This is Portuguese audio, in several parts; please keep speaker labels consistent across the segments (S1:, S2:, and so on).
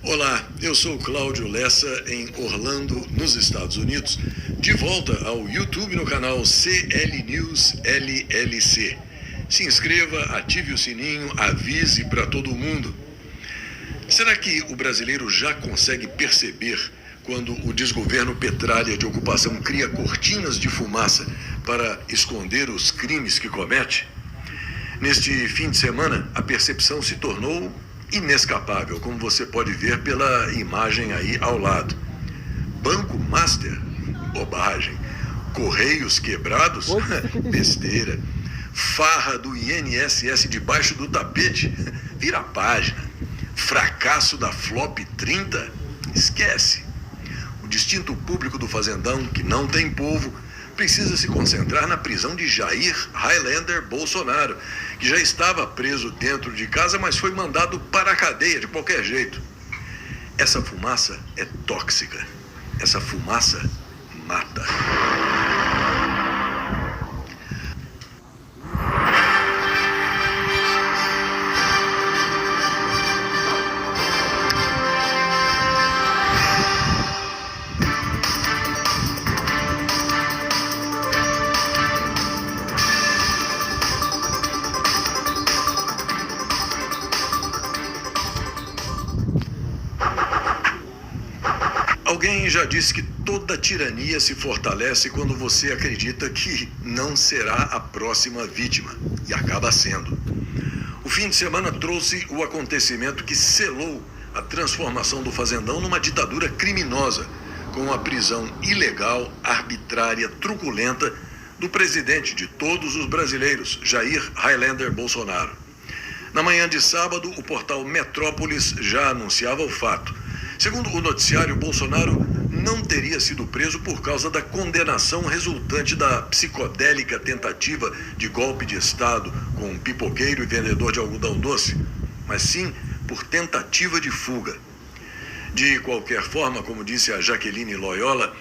S1: Olá, eu sou Cláudio Lessa em Orlando, nos Estados Unidos, de volta ao YouTube no canal CL News LLC. Se inscreva, ative o sininho, avise para todo mundo. Será que o brasileiro já consegue perceber quando o desgoverno petralha de ocupação cria cortinas de fumaça para esconder os crimes que comete? Neste fim de semana, a percepção se tornou inescapável, como você pode ver pela imagem aí ao lado. Banco Master? Bobagem. Correios quebrados? Besteira. Farra do INSS debaixo do tapete? Vira a página. Fracasso da Flop 30? Esquece. O distinto público do fazendão, que não tem povo, precisa se concentrar na prisão de Jair Highlander Bolsonaro, que já estava preso dentro de casa, mas foi mandado para a cadeia de qualquer jeito. Essa fumaça é tóxica. Essa fumaça mata. Alguém já disse que toda tirania se fortalece quando você acredita que não será a próxima vítima, e acaba sendo. O fim de semana trouxe o acontecimento que selou a transformação do fazendão numa ditadura criminosa, com a prisão ilegal, arbitrária, truculenta do presidente de todos os brasileiros, Jair Highlander Bolsonaro. Na manhã de sábado, o portal Metrópolis já anunciava o fato. Segundo o noticiário, Bolsonaro não teria sido preso por causa da condenação resultante da psicodélica tentativa de golpe de Estado com um pipoqueiro e vendedor de algodão doce, mas sim por tentativa de fuga. De qualquer forma, como disse a Jaqueline Loyola,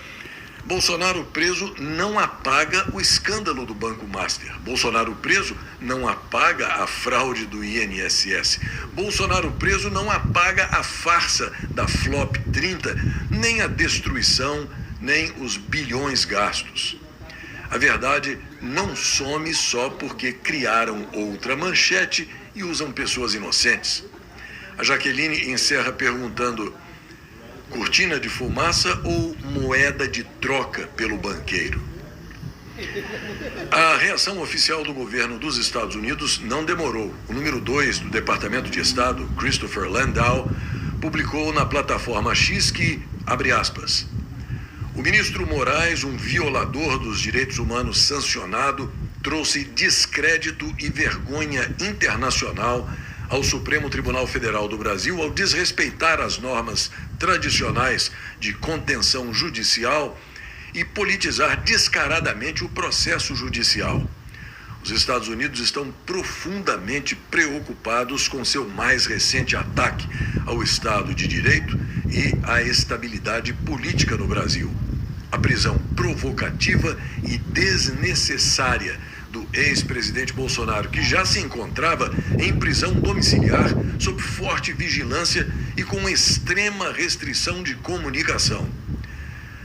S1: Bolsonaro preso não apaga o escândalo do Banco Master. Bolsonaro preso não apaga a fraude do INSS. Bolsonaro preso não apaga a farsa da Flop 30, nem a destruição, nem os bilhões gastos. A verdade não some só porque criaram outra manchete e usam pessoas inocentes. A Jaqueline encerra perguntando: cortina de fumaça ou moeda de troca pelo banqueiro? A reação oficial do governo dos Estados Unidos não demorou. O número 2 do Departamento de Estado, Christopher Landau, publicou na plataforma X que, abre aspas, o ministro Moraes, um violador dos direitos humanos sancionado, trouxe descrédito e vergonha internacional ao Supremo Tribunal Federal do Brasil ao desrespeitar as normas tradicionais de contenção judicial e politizar descaradamente o processo judicial. Os Estados Unidos estão profundamente preocupados com seu mais recente ataque ao Estado de Direito e à estabilidade política no Brasil. A prisão provocativa e desnecessária do ex-presidente Bolsonaro, que já se encontrava em prisão domiciliar, sob forte vigilância e com extrema restrição de comunicação.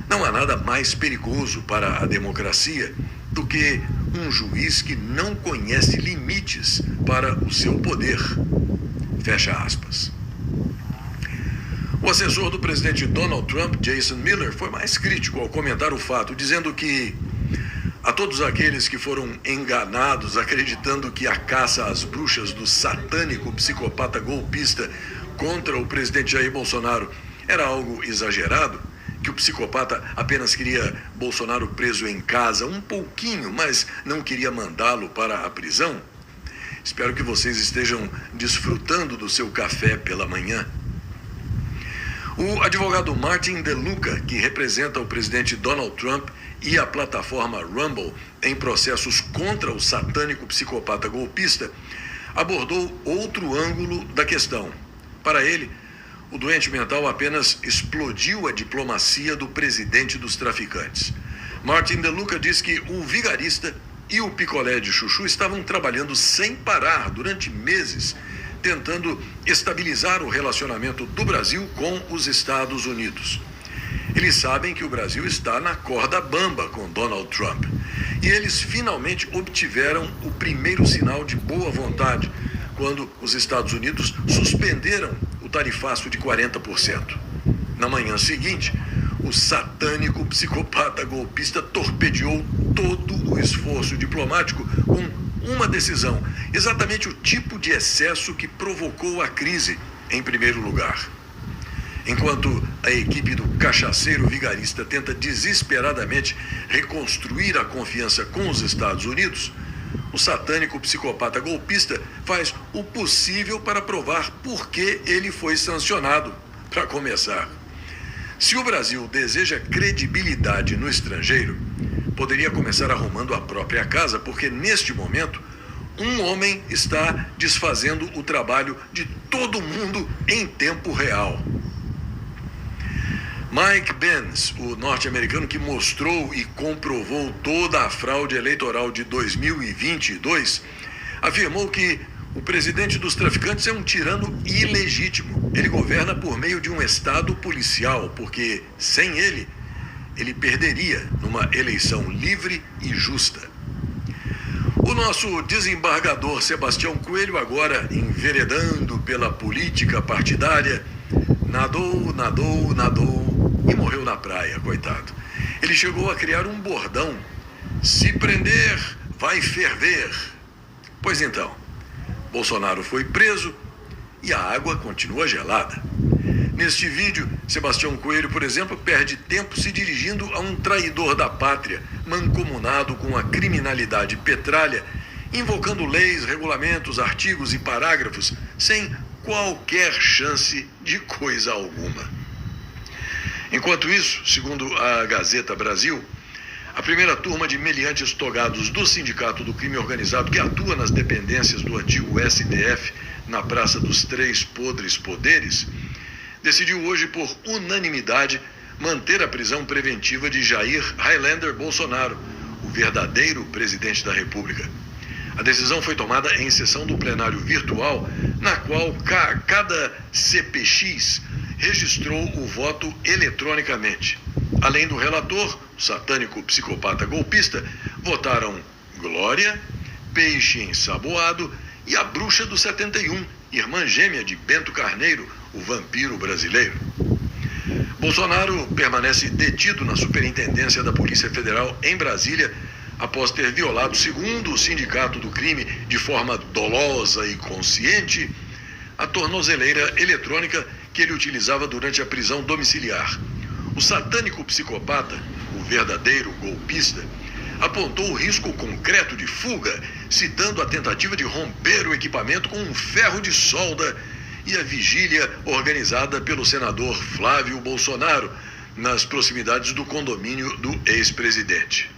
S1: Não há nada mais perigoso para a democracia do que um juiz que não conhece limites para o seu poder. Fecha aspas. O assessor do presidente Donald Trump, Jason Miller, foi mais crítico ao comentar o fato, dizendo que a todos aqueles que foram enganados acreditando que a caça às bruxas do satânico psicopata golpista contra o presidente Jair Bolsonaro era algo exagerado, que o psicopata apenas queria Bolsonaro preso em casa um pouquinho, mas não queria mandá-lo para a prisão. Espero que vocês estejam desfrutando do seu café pela manhã. O advogado Martin DeLuca, que representa o presidente Donald Trump e a plataforma Rumble em processos contra o satânico psicopata golpista, abordou outro ângulo da questão. Para ele, o doente mental apenas explodiu a diplomacia do presidente dos traficantes. Martin DeLuca diz que o vigarista e o picolé de chuchu estavam trabalhando sem parar durante meses, tentando estabilizar o relacionamento do Brasil com os Estados Unidos. Eles sabem que o Brasil está na corda bamba com Donald Trump. E eles finalmente obtiveram o primeiro sinal de boa vontade quando os Estados Unidos suspenderam o tarifaço de 40%. Na manhã seguinte, o satânico psicopata golpista torpedeou todo o esforço diplomático com uma decisão, exatamente o tipo de excesso que provocou a crise, em primeiro lugar. Enquanto a equipe do cachaceiro vigarista tenta desesperadamente reconstruir a confiança com os Estados Unidos, o satânico psicopata golpista faz o possível para provar por que ele foi sancionado. Para começar, se o Brasil deseja credibilidade no estrangeiro, poderia começar arrumando a própria casa, porque neste momento um homem está desfazendo o trabalho de todo mundo em tempo real. Mike Pence, o norte-americano que mostrou e comprovou toda a fraude eleitoral de 2022, afirmou que o presidente dos traficantes é um tirano ilegítimo. Ele governa por meio de um estado policial, porque sem ele perderia numa eleição livre e justa. O nosso desembargador Sebastião Coelho, agora enveredando pela política partidária, nadou e morreu na praia, coitado. Ele chegou a criar um bordão: se prender, vai ferver. Pois então, Bolsonaro foi preso e a água continua gelada. Neste vídeo, Sebastião Coelho, por exemplo, perde tempo se dirigindo a um traidor da pátria, mancomunado com a criminalidade petralha, invocando leis, regulamentos, artigos e parágrafos, sem qualquer chance de coisa alguma. Enquanto isso, segundo a Gazeta Brasil, a primeira turma de meliantes togados do Sindicato do Crime Organizado, que atua nas dependências do antigo STF, na Praça dos Três Podres Poderes, decidiu hoje, por unanimidade, manter a prisão preventiva de Jair Highlander Bolsonaro, o verdadeiro presidente da República. A decisão foi tomada em sessão do plenário virtual, na qual cada CPX registrou o voto eletronicamente. Além do relator, o satânico psicopata golpista, votaram Glória, Peixe Ensaboado e a Bruxa do 71, irmã gêmea de Bento Carneiro, o vampiro brasileiro. Bolsonaro permanece detido na Superintendência da Polícia Federal em Brasília após ter violado, segundo o Sindicato do Crime, de forma dolosa e consciente, a tornozeleira eletrônica que ele utilizava durante a prisão domiciliar. O satânico psicopata, o verdadeiro golpista, apontou o risco concreto de fuga, citando a tentativa de romper o equipamento com um ferro de solda e a vigília organizada pelo senador Flávio Bolsonaro nas proximidades do condomínio do ex-presidente.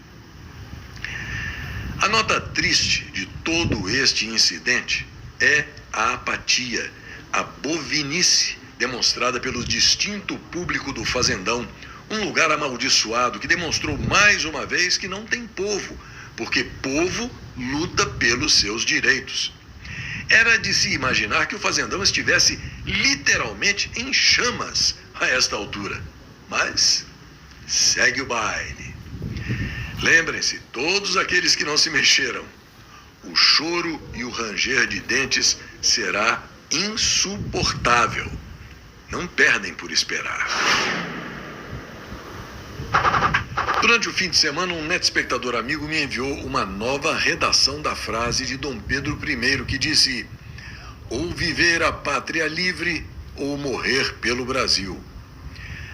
S1: A nota triste de todo este incidente é a apatia, a bovinice demonstrada pelo distinto público do Fazendão, um lugar amaldiçoado que demonstrou mais uma vez que não tem povo, porque povo luta pelos seus direitos. Era de se imaginar que o Fazendão estivesse literalmente em chamas a esta altura, mas segue o baile. Lembrem-se, todos aqueles que não se mexeram, o choro e o ranger de dentes será insuportável. Não perdem por esperar. Durante o fim de semana, um netespectador amigo me enviou uma nova redação da frase de Dom Pedro I, que disse: ou viver a pátria livre ou morrer pelo Brasil.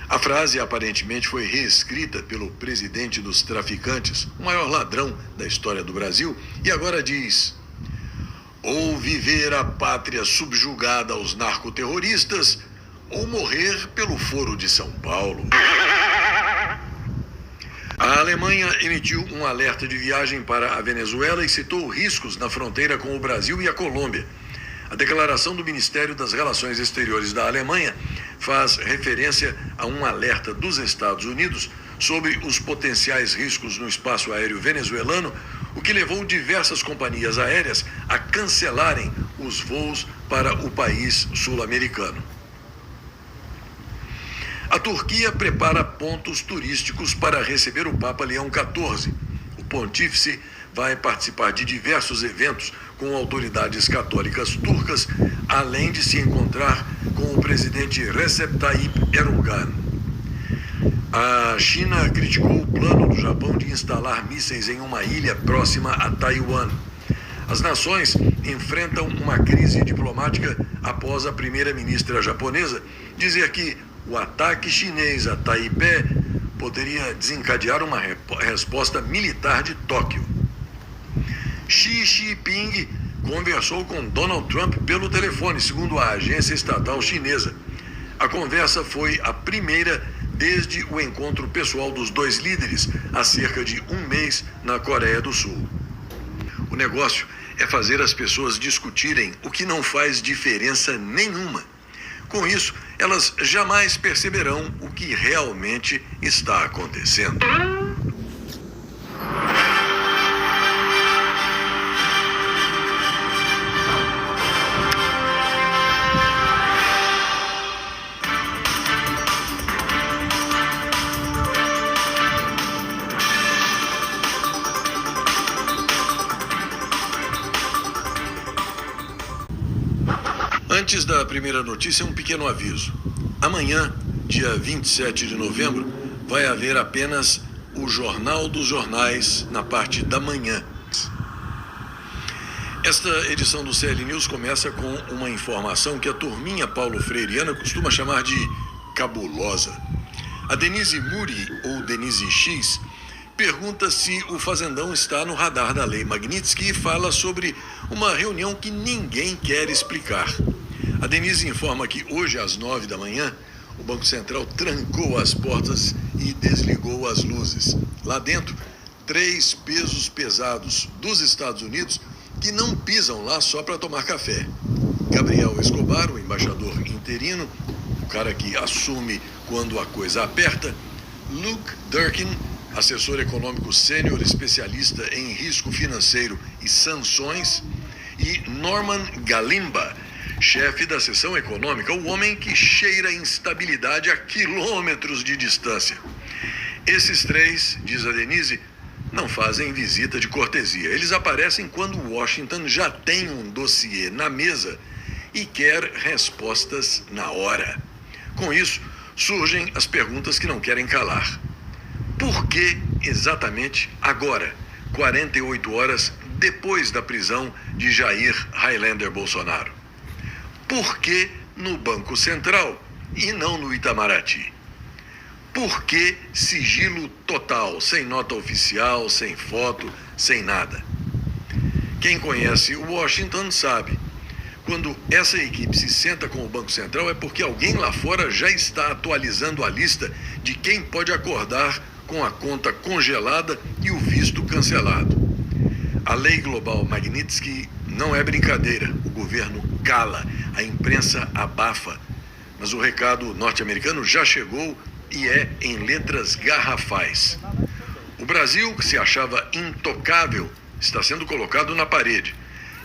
S1: A frase aparentemente foi reescrita pelo presidente dos traficantes, o maior ladrão da história do Brasil, e agora diz: ou viver a pátria subjugada aos narcoterroristas ou morrer pelo Foro de São Paulo. A Alemanha emitiu um alerta de viagem para a Venezuela e citou riscos na fronteira com o Brasil e a Colômbia. A declaração do Ministério das Relações Exteriores da Alemanha faz referência a um alerta dos Estados Unidos sobre os potenciais riscos no espaço aéreo venezuelano, o que levou diversas companhias aéreas a cancelarem os voos para o país sul-americano. A Turquia prepara pontos turísticos para receber o Papa Leão XIV. O pontífice vai participar de diversos eventos com autoridades católicas turcas, além de se encontrar com o presidente Recep Tayyip Erdogan. A China criticou o plano do Japão de instalar mísseis em uma ilha próxima a Taiwan. As nações enfrentam uma crise diplomática após a primeira-ministra japonesa dizer que o ataque chinês a Taipei poderia desencadear uma resposta militar de Tóquio. Xi Jinping conversou com Donald Trump pelo telefone, segundo a agência estatal chinesa. A conversa foi a primeira desde o encontro pessoal dos dois líderes há cerca de um mês na Coreia do Sul. O negócio é fazer as pessoas discutirem o que não faz diferença nenhuma. Com isso, elas jamais perceberão o que realmente está acontecendo. Antes da primeira notícia, um pequeno aviso. Amanhã, dia 27 de novembro, vai haver apenas o Jornal dos Jornais na parte da manhã. Esta edição do CL News começa com uma informação que a turminha Paulo Freireana costuma chamar de cabulosa. A Denise Muri, ou Denise X, pergunta se o fazendão está no radar da Lei Magnitsky e fala sobre uma reunião que ninguém quer explicar. A Denise informa que hoje, às 9 da manhã, o Banco Central trancou as portas e desligou as luzes. Lá dentro, 3 pesos pesados dos Estados Unidos que não pisam lá só para tomar café. Gabriel Escobar, o embaixador interino, o cara que assume quando a coisa aperta. Luke Durkin, assessor econômico sênior especialista em risco financeiro e sanções. E Norman Galimba, chefe da seção econômica, o homem que cheira instabilidade a quilômetros de distância. Esses 3, diz a Denise, não fazem visita de cortesia. Eles aparecem quando Washington já tem um dossiê na mesa e quer respostas na hora. Com isso, surgem as perguntas que não querem calar. Por que exatamente agora, 48 horas depois da prisão de Jair Highlander Bolsonaro? Por que no Banco Central e não no Itamaraty? Por que sigilo total, sem nota oficial, sem foto, sem nada? Quem conhece Washington sabe. Quando essa equipe se senta com o Banco Central é porque alguém lá fora já está atualizando a lista de quem pode acordar com a conta congelada e o visto cancelado. A lei global Magnitsky não é brincadeira. O governo cala, a imprensa abafa. Mas o recado norte-americano já chegou e é em letras garrafais. O Brasil, que se achava intocável, está sendo colocado na parede.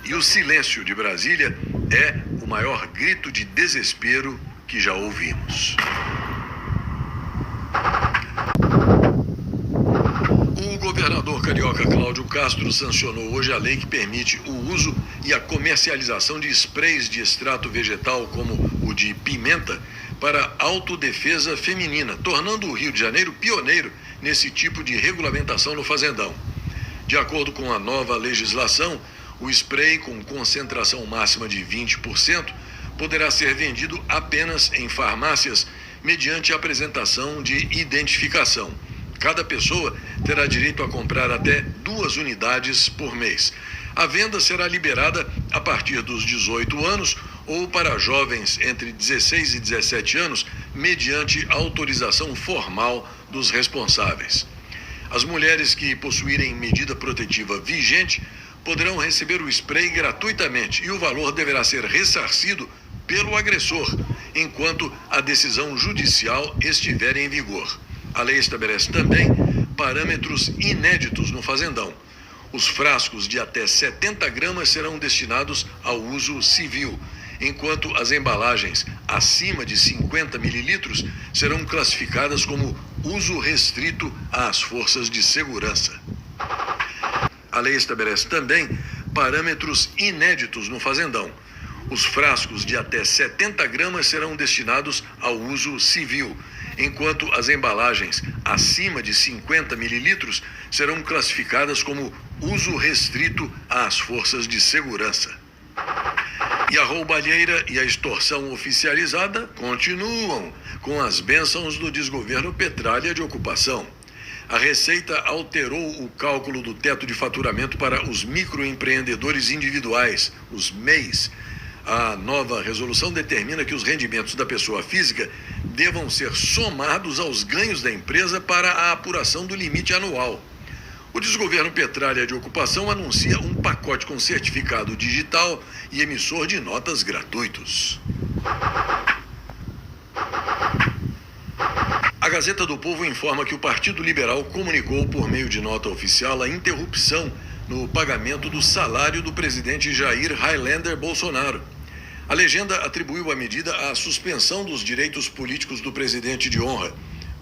S1: E o silêncio de Brasília é o maior grito de desespero que já ouvimos. O governador carioca Cláudio Castro sancionou hoje a lei que permite o uso e a comercialização de sprays de extrato vegetal, como o de pimenta, para autodefesa feminina, tornando o Rio de Janeiro pioneiro nesse tipo de regulamentação no fazendão. De acordo com a nova legislação, o spray com concentração máxima de 20% poderá ser vendido apenas em farmácias mediante apresentação de identificação. Cada pessoa terá direito a comprar até 2 unidades por mês. A venda será liberada a partir dos 18 anos ou para jovens entre 16 e 17 anos, mediante autorização formal dos responsáveis. As mulheres que possuírem medida protetiva vigente poderão receber o spray gratuitamente e o valor deverá ser ressarcido pelo agressor, enquanto a decisão judicial estiver em vigor. A lei estabelece também parâmetros inéditos no fazendão. Os frascos de até 70 gramas serão destinados ao uso civil, enquanto as embalagens acima de 50 mililitros serão classificadas como uso restrito às forças de segurança. A lei estabelece também parâmetros inéditos no fazendão. Os frascos de até 70 gramas serão destinados ao uso civil, enquanto as embalagens acima de 50 mililitros serão classificadas como uso restrito às forças de segurança. E a roubalheira e a extorsão oficializada continuam com as bênçãos do desgoverno Petralha de ocupação. A Receita alterou o cálculo do teto de faturamento para os microempreendedores individuais, os MEIs. A nova resolução determina que os rendimentos da pessoa física devam ser somados aos ganhos da empresa para a apuração do limite anual. O desgoverno Petralha de ocupação anuncia um pacote com certificado digital e emissor de notas gratuitos. A Gazeta do Povo informa que o Partido Liberal comunicou por meio de nota oficial a interrupção no pagamento do salário do presidente Jair Highlander Bolsonaro. A legenda atribuiu a medida à suspensão dos direitos políticos do presidente de honra.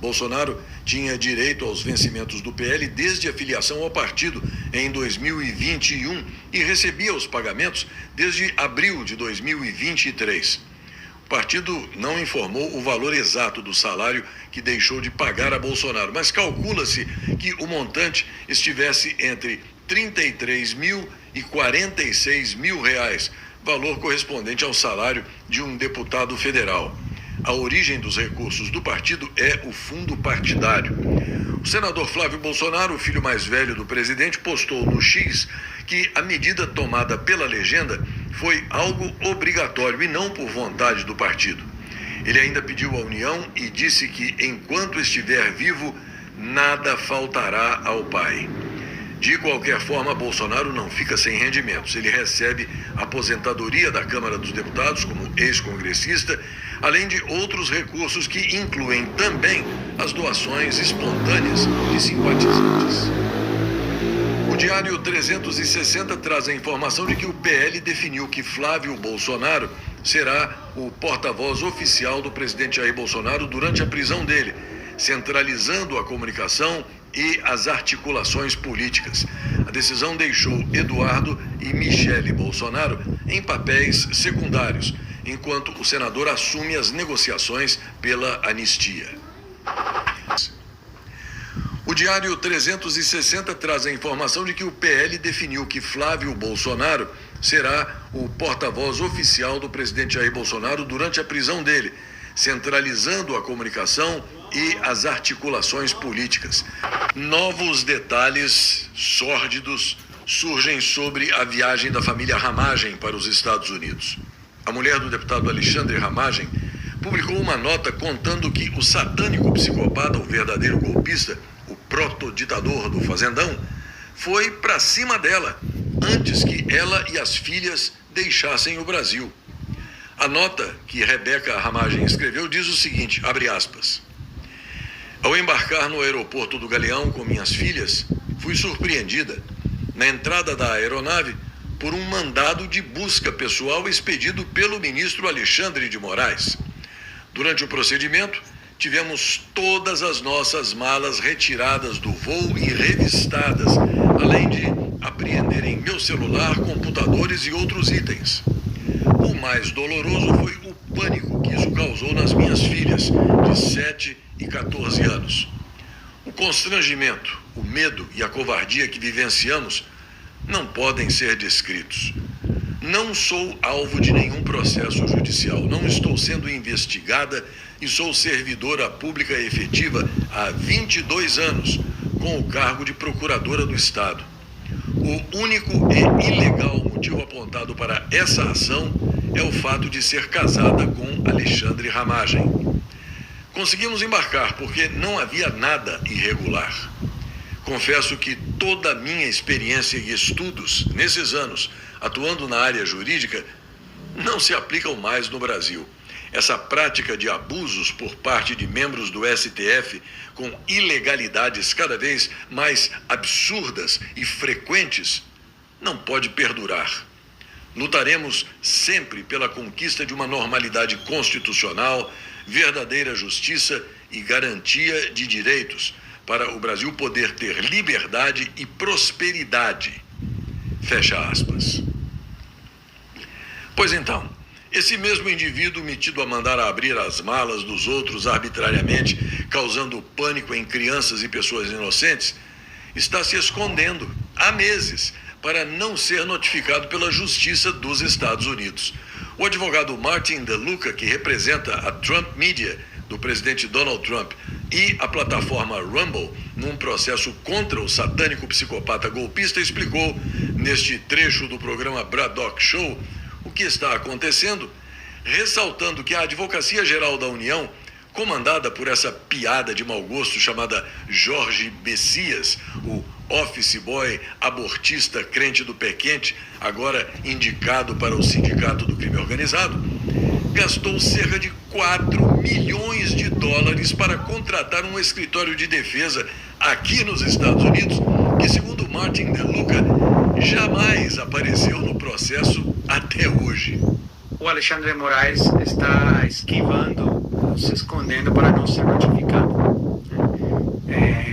S1: Bolsonaro tinha direito aos vencimentos do PL desde a filiação ao partido em 2021 e recebia os pagamentos desde abril de 2023. O partido não informou o valor exato do salário que deixou de pagar a Bolsonaro, mas calcula-se que o montante estivesse entre 33 mil e 46 mil reais, valor correspondente ao salário de um deputado federal. A origem dos recursos do partido é o fundo partidário. O senador Flávio Bolsonaro, o filho mais velho do presidente, postou no X que a medida tomada pela legenda foi algo obrigatório e não por vontade do partido. Ele ainda pediu à União e disse que, enquanto estiver vivo, nada faltará ao pai. De qualquer forma, Bolsonaro não fica sem rendimentos. Ele recebe aposentadoria da Câmara dos Deputados como ex-congressista, além de outros recursos que incluem também as doações espontâneas de simpatizantes. O Diário 360 traz a informação de que o PL definiu que Flávio Bolsonaro será o porta-voz oficial do presidente Jair Bolsonaro durante a prisão dele, centralizando a comunicação e as articulações políticas. A decisão deixou Eduardo e Michele Bolsonaro em papéis secundários, enquanto o senador assume as negociações pela anistia. O Diário 360 traz a informação de que o PL definiu que Flávio Bolsonaro será o porta-voz oficial do presidente Jair Bolsonaro durante a prisão dele, centralizando a comunicação e as articulações políticas. Novos detalhes sórdidos surgem sobre a viagem da família Ramagem para os Estados Unidos. A mulher do deputado Alexandre Ramagem publicou uma nota contando que o satânico psicopata, o verdadeiro golpista, o proto-ditador do Fazendão, foi para cima dela antes que ela e as filhas deixassem o Brasil. A nota que Rebeca Ramagem escreveu diz o seguinte, abre aspas: ao embarcar no aeroporto do Galeão com minhas filhas, fui surpreendida, na entrada da aeronave, por um mandado de busca pessoal expedido pelo ministro Alexandre de Moraes. Durante o procedimento, tivemos todas as nossas malas retiradas do voo e revistadas, além de apreenderem meu celular, computadores e outros itens. O mais doloroso foi o pânico que isso causou nas minhas filhas, de 7 e 14 anos. O constrangimento, o medo e a covardia que vivenciamos não podem ser descritos. Não sou alvo de nenhum processo judicial, não estou sendo investigada e sou servidora pública efetiva há 22 anos, com o cargo de procuradora do Estado. O único e ilegal motivo apontado para essa ação é o fato de ser casada com Alexandre Ramagem. Conseguimos embarcar porque não havia nada irregular. Confesso que toda a minha experiência e estudos nesses anos atuando na área jurídica não se aplicam mais no Brasil. Essa prática de abusos por parte de membros do STF, com ilegalidades cada vez mais absurdas e frequentes, não pode perdurar. Lutaremos sempre pela conquista de uma normalidade constitucional, verdadeira justiça e garantia de direitos, para o Brasil poder ter liberdade e prosperidade. Fecha aspas. Pois então, esse mesmo indivíduo metido a mandar abrir as malas dos outros arbitrariamente, causando pânico em crianças e pessoas inocentes, está se escondendo há meses para não ser notificado pela Justiça dos Estados Unidos. O advogado Martin DeLuca, que representa a Trump Media, do presidente Donald Trump, e a plataforma Rumble, num processo contra o satânico psicopata golpista, explicou, neste trecho do programa Braddock Show, o que está acontecendo, ressaltando que a Advocacia Geral da União, comandada por essa piada de mau gosto chamada Jorge Messias, o office boy abortista crente do pé quente, agora indicado para o Sindicato do Crime Organizado, gastou cerca de 4 milhões de dólares para contratar um escritório de defesa aqui nos Estados Unidos, que, segundo Martin DeLuca, jamais apareceu no processo até hoje.
S2: O Alexandre Moraes está esquivando, se escondendo para não ser notificado.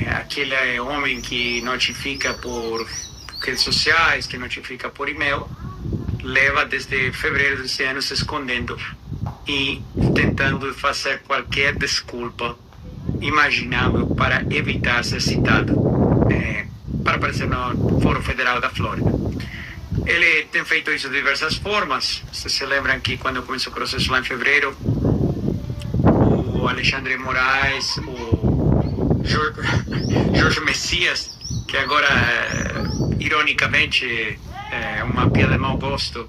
S2: Aquele homem que notifica por redes sociais, que notifica por e-mail, leva desde fevereiro desse ano se escondendo e tentando fazer qualquer desculpa imaginável para evitar ser citado para aparecer no Fórum Federal da Flórida. Ele tem feito isso de diversas formas. Vocês se lembram que quando começou o processo lá em fevereiro, o Alexandre Moraes, o Jorge Messias, que agora, ironicamente, é uma piada de mau gosto,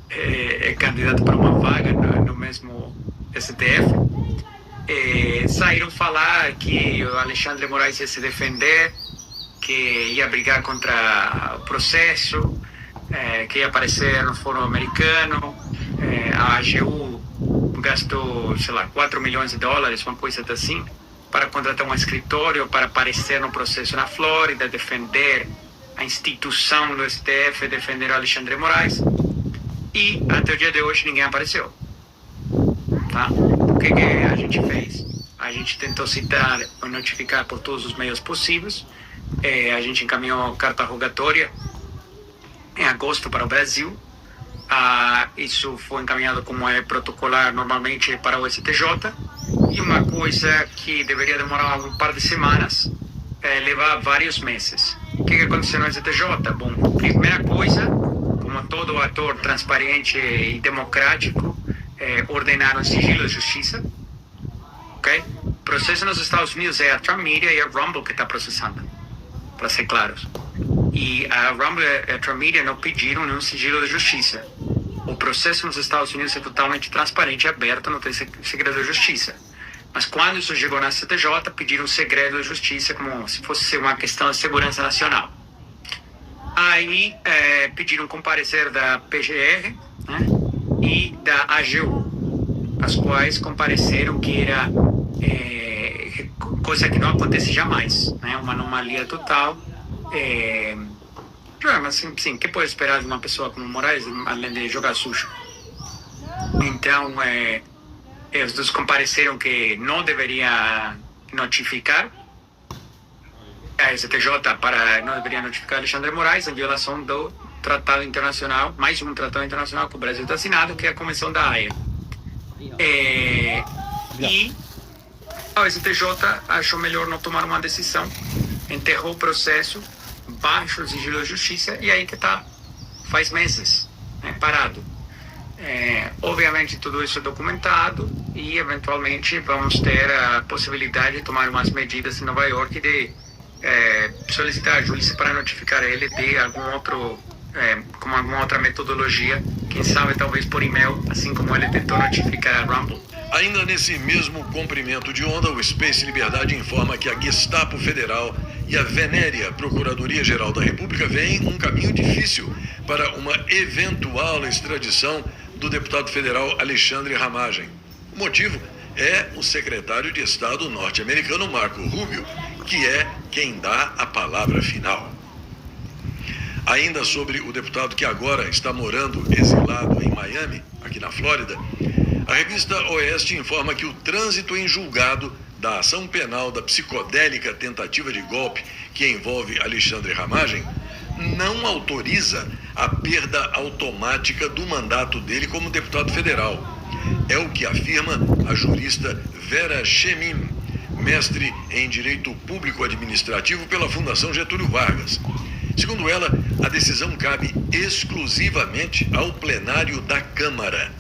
S2: é candidato para uma vaga no mesmo STF, saíram falar que o Alexandre Moraes ia se defender, que ia brigar contra o processo, que ia aparecer no Fórum Americano. A AGU gastou, sei lá, 4 milhões de dólares, uma coisa assim, para contratar um escritório para aparecer no processo na Flórida, defender a instituição do STF, defender o Alexandre Moraes. E até o dia de hoje ninguém apareceu. Tá? O que a gente fez? A gente tentou citar ou notificar por todos os meios possíveis. A gente encaminhou carta rogatória em agosto para o Brasil. Isso foi encaminhado como é protocolar normalmente para o STJ. E uma coisa que deveria demorar um par de semanas, levar vários meses. O que aconteceu no STJ? Bom, primeira coisa, como todo ator transparente e democrático, ordenaram sigilo de justiça. Okay? O processo nos Estados Unidos é a Trump Media e a Rumble que está processando, para ser claros. E a Rumble e a Trump Media não pediram nenhum sigilo de justiça. O processo nos Estados Unidos é totalmente transparente e aberto, não tem segredo de justiça. Mas quando isso chegou na CTJ, pediram segredo de justiça como se fosse uma questão de segurança nacional. Aí pediram comparecer da PGR, né, e da AGU, as quais compareceram que era coisa que não acontece jamais, né, uma anomalia total. Mas sim, que pode esperar de uma pessoa como Moraes, além de jogar sujo? Então, os dois compareceram que não deveria notificar a STJ, não deveria notificar Alexandre Moraes em violação do tratado internacional, mais um tratado internacional que o Brasil está assinado, que é a Convenção da Haia. E a STJ achou melhor não tomar uma decisão, enterrou o processo baixo o sigilo de justiça, e aí que está, faz meses, né, parado. Obviamente tudo isso é documentado e eventualmente vamos ter a possibilidade de tomar umas medidas em Nova York de solicitar a juíza para notificar ele de algum outro, com alguma outra metodologia, quem sabe talvez por e-mail, assim como ele tentou notificar a Rumble.
S1: Ainda nesse mesmo comprimento de onda, o Space Liberdade informa que a Gestapo Federal e a Venéria Procuradoria-Geral da República veem um caminho difícil para uma eventual extradição do deputado federal Alexandre Ramagem, O motivo é o secretário de Estado norte-americano Marco Rubio, que é quem dá a palavra final. Ainda sobre o deputado que agora está morando exilado em Miami, aqui na Flórida, a revista Oeste informa que o trânsito em julgado da ação penal da psicodélica tentativa de golpe que envolve Alexandre Ramagem não autoriza a perda automática do mandato dele como deputado federal. É o que afirma a jurista Vera Chemin, mestre em Direito Público Administrativo pela Fundação Getúlio Vargas. Segundo ela, a decisão cabe exclusivamente ao plenário da Câmara.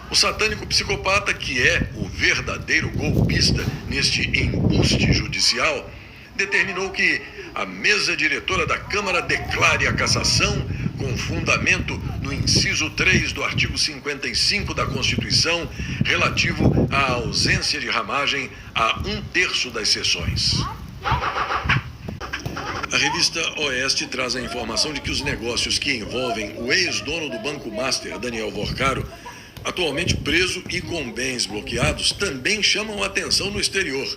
S1: O satânico psicopata, que é o verdadeiro golpista neste embuste judicial, determinou que a mesa diretora da Câmara declare a cassação com fundamento no inciso 3 do artigo 55 da Constituição, relativo à ausência de Ramagem a 1/3 das sessões. A revista Oeste traz a informação de que os negócios que envolvem o ex-dono do Banco Master, Daniel Vorcaro, atualmente preso e com bens bloqueados, também chamam a atenção no exterior.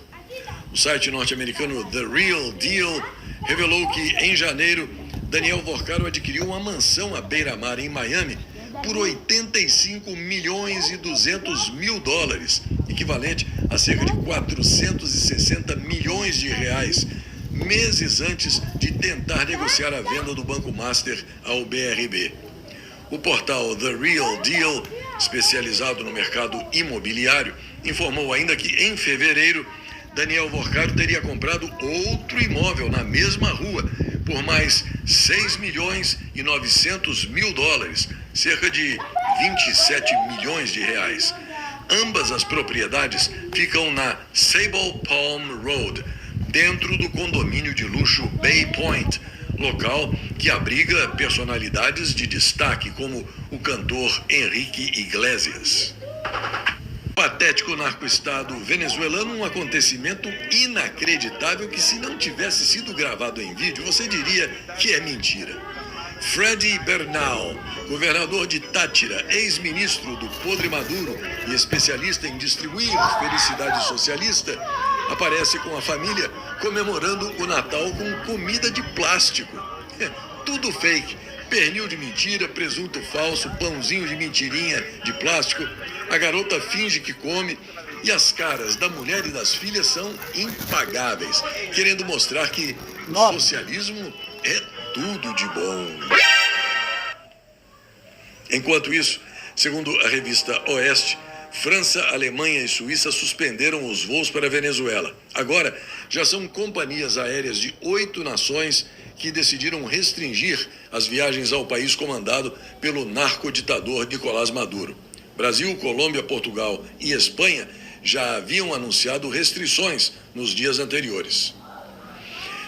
S1: O site norte-americano The Real Deal revelou que, em janeiro, Daniel Vorcaro adquiriu uma mansão à beira-mar em Miami por 85 milhões e 200 mil dólares, equivalente a cerca de 460 milhões de reais, meses antes de tentar negociar a venda do Banco Master ao BRB. O portal The Real Deal, especializado no mercado imobiliário, informou ainda que, em fevereiro, Daniel Vorcaro teria comprado outro imóvel na mesma rua por mais 6 milhões e 900 mil dólares, cerca de 27 milhões de reais. Ambas as propriedades ficam na Sable Palm Road, dentro do condomínio de luxo Bay Point, local que abriga personalidades de destaque como o cantor Enrique Iglesias. Patético narco-estado venezuelano, um acontecimento inacreditável que, se não tivesse sido gravado em vídeo, você diria que é mentira. Freddy Bernal, governador de Táchira, ex-ministro do Podre Maduro e especialista em distribuir felicidade socialista, aparece com a família comemorando o Natal com comida de plástico. Tudo fake. Pernil de mentira, presunto falso, pãozinho de mentirinha de plástico. A garota finge que come e as caras da mulher e das filhas são impagáveis, querendo mostrar que o socialismo é tudo de bom. Enquanto isso, segundo a revista Oeste, França, Alemanha e Suíça suspenderam os voos para a Venezuela. Agora, já são companhias aéreas de 8 nações que decidiram restringir as viagens ao país comandado pelo narcoditador Nicolás Maduro. Brasil, Colômbia, Portugal e Espanha já haviam anunciado restrições nos dias anteriores.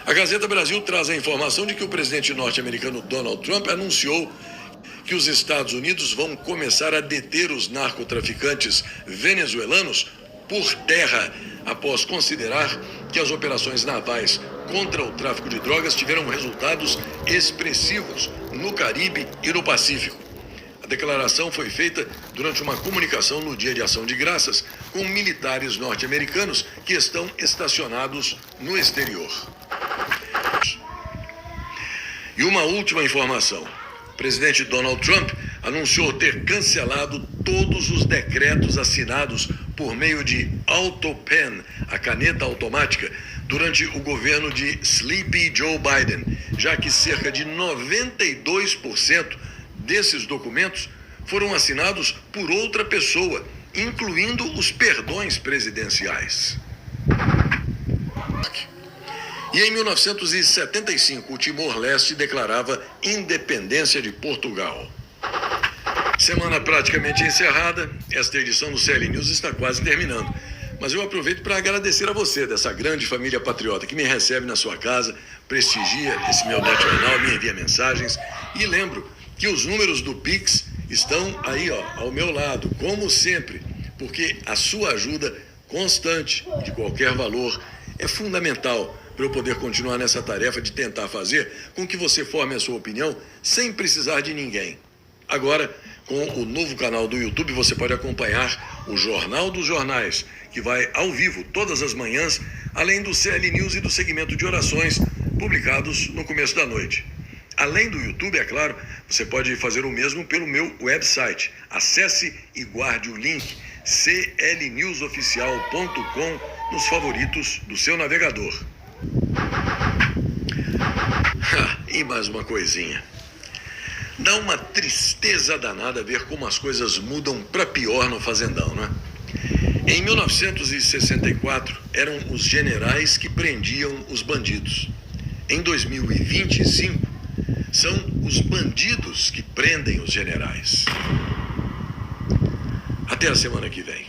S1: A Gazeta Brasil traz a informação de que o presidente norte-americano Donald Trump anunciou que os Estados Unidos vão começar a deter os narcotraficantes venezuelanos por terra, após considerar que as operações navais contra o tráfico de drogas tiveram resultados expressivos no Caribe e no Pacífico. A declaração foi feita durante uma comunicação no Dia de Ação de Graças com militares norte-americanos que estão estacionados no exterior. E uma última informação. O presidente Donald Trump anunciou ter cancelado todos os decretos assinados por meio de AutoPen, a caneta automática, durante o governo de Sleepy Joe Biden, já que cerca de 92% desses documentos foram assinados por outra pessoa, incluindo os perdões presidenciais. E em 1975, o Timor-Leste declarava independência de Portugal. Semana praticamente encerrada, esta edição do CL News está quase terminando. Mas eu aproveito para agradecer a você, dessa grande família patriota que me recebe na sua casa, prestigia esse meu jornal, me envia mensagens. E lembro que os números do Pix estão aí, ao meu lado, como sempre, porque a sua ajuda constante, de qualquer valor, é fundamental para eu poder continuar nessa tarefa de tentar fazer com que você forme a sua opinião sem precisar de ninguém. Agora, Com o novo canal do YouTube, você pode acompanhar o Jornal dos Jornais, que vai ao vivo todas as manhãs, além do CL News e do segmento de orações, publicados no começo da noite. Além do YouTube, é claro, você pode fazer o mesmo pelo meu website. Acesse e guarde o link clnewsoficial.com nos favoritos do seu navegador. E mais uma coisinha. Dá uma tristeza danada ver como as coisas mudam para pior no Fazendão, né? Em 1964, eram os generais que prendiam os bandidos. Em 2025, são os bandidos que prendem os generais. Até a semana que vem.